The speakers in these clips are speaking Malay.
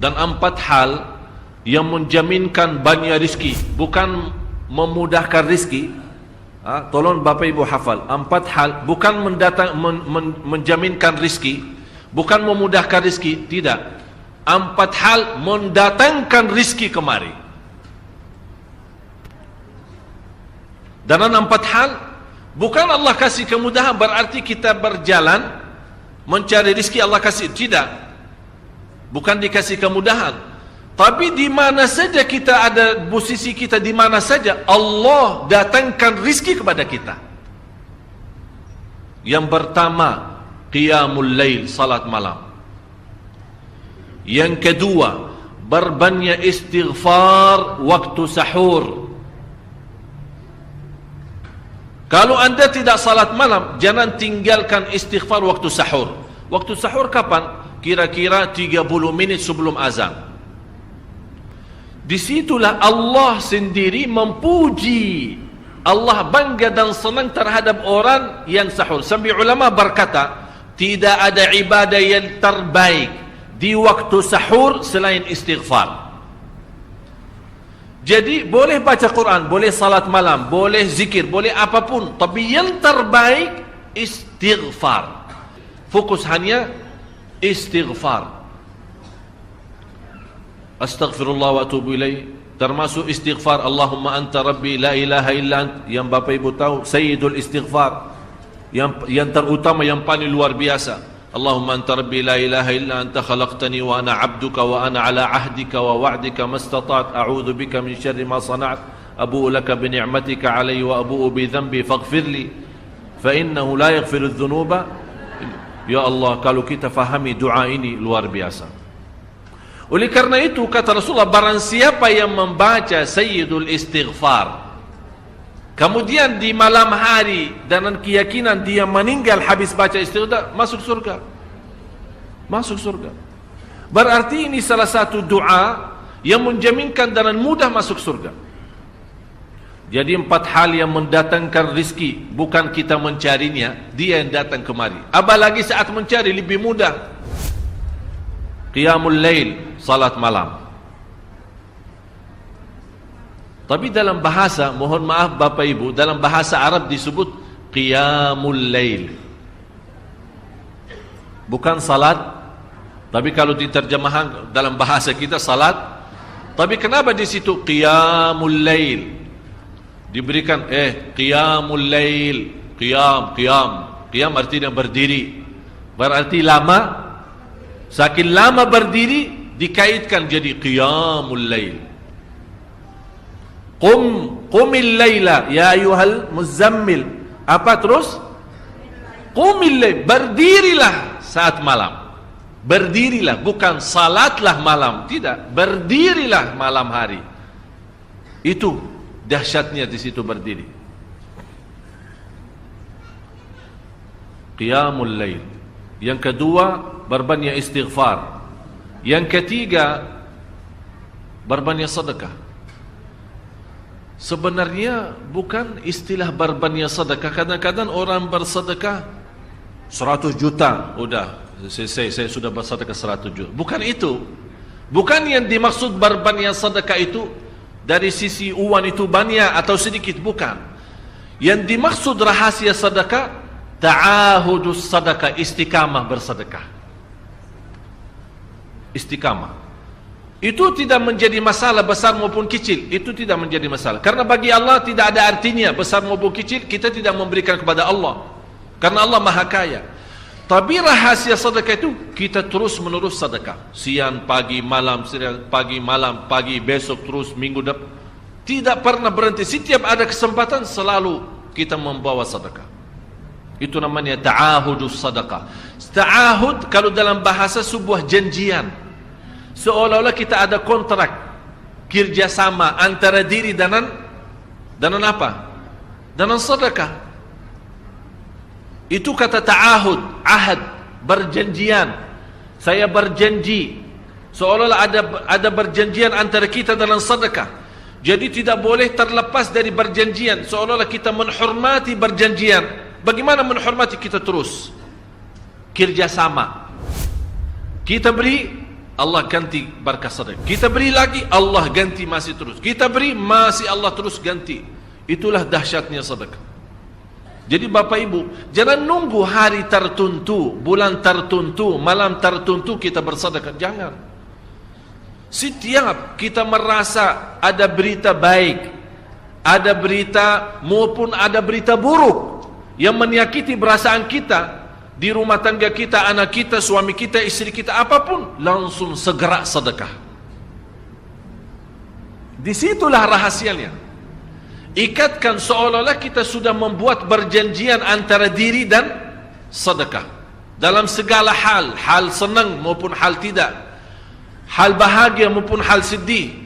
dan 4 hal yang menjaminkan banyak rizki, bukan memudahkan rizki. Tolong Bapak Ibu hafal, 4 hal bukan menjaminkan rizki, bukan memudahkan rizki, tidak. 4 hal mendatangkan rizki kemari. Dan 4 hal bukan Allah kasih kemudahan berarti kita berjalan mencari rizki Allah kasih, tidak. Bukan dikasih kemudahan, tapi di mana saja kita ada, posisi kita di mana saja, Allah datangkan rizki kepada kita. Yang pertama, qiyamul lail, salat malam. Yang kedua, berbanyak istighfar waktu sahur. Kalau anda tidak salat malam, jangan tinggalkan istighfar waktu sahur. Waktu sahur kapan? Kira-kira 30 menit sebelum azan. Disitulah Allah sendiri memuji, Allah bangga dan senang terhadap orang yang sahur. Sampai ulama berkata, tidak ada ibadah yang terbaik di waktu sahur selain istighfar. Jadi boleh baca Quran, boleh salat malam, boleh zikir, boleh apapun, tapi yang terbaik istighfar. Fokus hanya istighfar. Astaghfirullah wa atubu ilaih, termasuk istighfar Allahumma anta rabbi la ilaha illa ant, yang Bapak Ibu tahu sayyidul istighfar, yang terutama, yang paling luar biasa. Allahumma anta rabbi la ilaha illa anta khalaqtani wa ana abduka wa ana ala ahdika wa wa'dika mastata'at a'udzu bika min syarri ma sana'at abu'u laka bi ni'matika alayya wa abu'u bi dhanbi faghfirli fa innahu la yaghfiru adh-dhunuba. Ya Allah, kalau kita fahami doa ini luar biasa. Oleh karena itu kata Rasulullah, barang siapa yang membaca sayyidul istighfar, kemudian di malam hari dengan keyakinan dia meninggal habis baca istighfar, masuk surga. Masuk surga. Berarti ini salah satu doa yang menjaminkan dengan mudah masuk surga. Jadi 4 hal yang mendatangkan rizki, bukan kita mencarinya, dia yang datang kemari. Apalagi saat mencari lebih mudah. Qiyamul lail, salat malam. Tapi dalam bahasa, mohon maaf Bapak Ibu, dalam bahasa Arab disebut qiyamul lail, bukan salat. Tapi kalau diterjemahkan dalam bahasa kita salat. Tapi kenapa di situ qiyamul lail? Diberikan qiyamul lail, qiyam artinya berdiri. Berarti lama. Saking lama berdiri dikaitkan jadi qiyamul lail. Qumil laila ya ayyuhal muzammil. Apa terus? Qumil lail, berdirilah saat malam. Berdirilah, bukan salatlah malam, tidak, berdirilah malam hari. Itu dahsyatnya di situ berdiri. Qiyamul lail. Yang kedua, berbanyak istighfar. Yang ketiga, berbanyak sedekah. Sebenarnya bukan istilah berbanyak sedekah. Kadang-kadang orang bersedekah 100 juta, udah saya sudah bersedekah 100 juta. Bukan itu. Bukan yang dimaksud berbanyak sedekah itu dari sisi uang itu banyak atau sedikit, bukan. Yang dimaksud rahasia sedekah, ta'ahudus sedekah, istiqamah bersedekah. Istiqamah itu tidak menjadi masalah besar maupun kecil. Itu tidak menjadi masalah, karena bagi Allah tidak ada artinya besar maupun kecil. Kita tidak memberikan kepada Allah karena Allah Maha Kaya. Tapi rahasia sedekah itu kita terus menerus sedekah, siang, pagi, malam, siang, pagi, malam, pagi, besok, terus minggu depan, tidak pernah berhenti. Setiap ada kesempatan selalu kita membawa sedekah. Itu namanya ta'ahudus sedekah. Ta'ahud kalau dalam bahasa sebuah janjian, seolah-olah kita ada kontrak kerjasama antara diri dengan apa? Dengan sedekah. Itu kata ta'ahud, ahad, berjanjian. Saya berjanji, seolah-olah ada berjanjian antara kita dalam sedekah. Jadi tidak boleh terlepas dari berjanjian, seolah-olah kita menghormati berjanjian. Bagaimana menghormati? Kita terus kerjasama. Kita beri, Allah ganti berkah sedekah. Kita beri lagi, Allah ganti masih terus. Kita beri, masih Allah terus ganti. Itulah dahsyatnya sedekah. Jadi Bapak Ibu, jangan nunggu hari tertentu, bulan tertentu, malam tertentu kita bersedekah. Jangan. Setiap kita merasa ada berita baik, ada berita maupun ada berita buruk yang menyakiti perasaan kita, di rumah tangga kita, anak kita, suami kita, istri kita, apapun, langsung segera sedekah. Disitulah rahasianya. Ikatkan seolah-olah kita sudah membuat perjanjian antara diri dan sedekah. Dalam segala hal, hal senang maupun hal tidak, hal bahagia maupun hal sedih,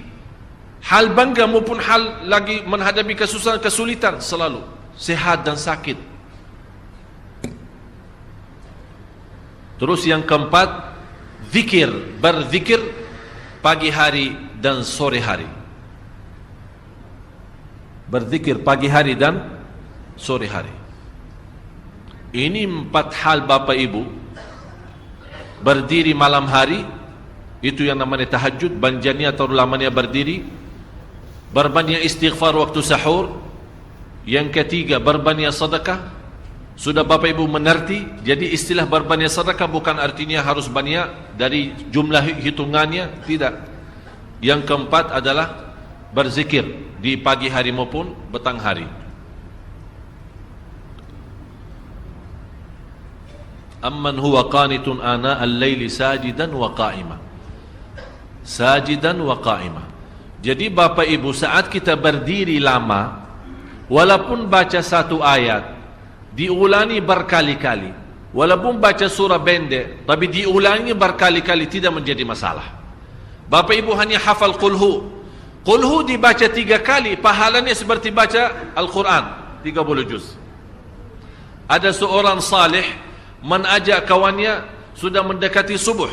hal bangga maupun hal lagi menghadapi kesusahan, kesulitan, selalu sehat dan sakit. Terus yang keempat, zikir, berzikir pagi hari dan sore hari. Berzikir pagi hari dan sore hari. Ini 4 hal Bapak Ibu. Berdiri malam hari, itu yang namanya tahajud, banjanya atau lamanya berdiri. Berbanyak istighfar waktu sahur. Yang ketiga, berbanyak sedekah. Sudah Bapak Ibu mengerti, jadi istilah berbanyak sedekah bukan artinya harus banyak dari jumlah hitungannya, tidak. Yang keempat adalah berzikir di pagi hari maupun petang hari. Amman huwa qanitun ana al-laili sajidan wa qa'ima. Sajidan wa qa'ima. Jadi Bapak Ibu, saat kita berdiri lama, walaupun baca satu ayat, diulangi berkali-kali, walaupun baca surah pendek, tapi diulangi berkali-kali, tidak menjadi masalah. Bapak Ibu hanya hafal qulhu. Qulhu dibaca 3 kali, pahalanya seperti baca Al-Quran 30 juz. Ada seorang salih mengajak kawannya, sudah mendekati subuh,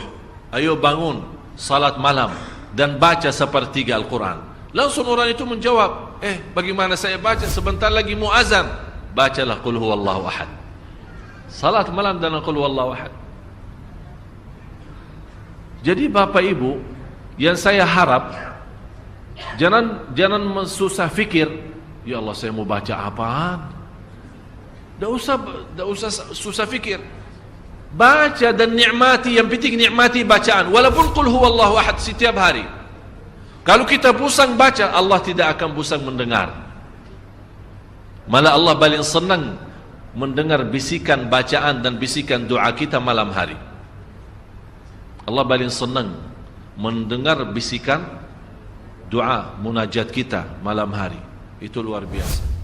ayo bangun salat malam dan baca sepertiga Al-Quran. Langsung orang itu menjawab, bagaimana saya baca, sebentar lagi mau azan. Bacalah qul huwallahu ahad. Salat malam dan qul huwallahu ahad. Jadi Bapak Ibu, yang saya harap, jangan susah fikir, ya Allah saya mau baca apaan. Tidak usah susah fikir. Baca dan nikmati, yang penting nikmati bacaan. Walaupun qul huwallahu ahad setiap hari. Kalau kita pusing baca, Allah tidak akan pusing mendengar. Malah Allah paling senang mendengar bisikan bacaan dan bisikan doa kita malam hari. Allah paling senang mendengar bisikan doa munajat kita malam hari. Itu luar biasa.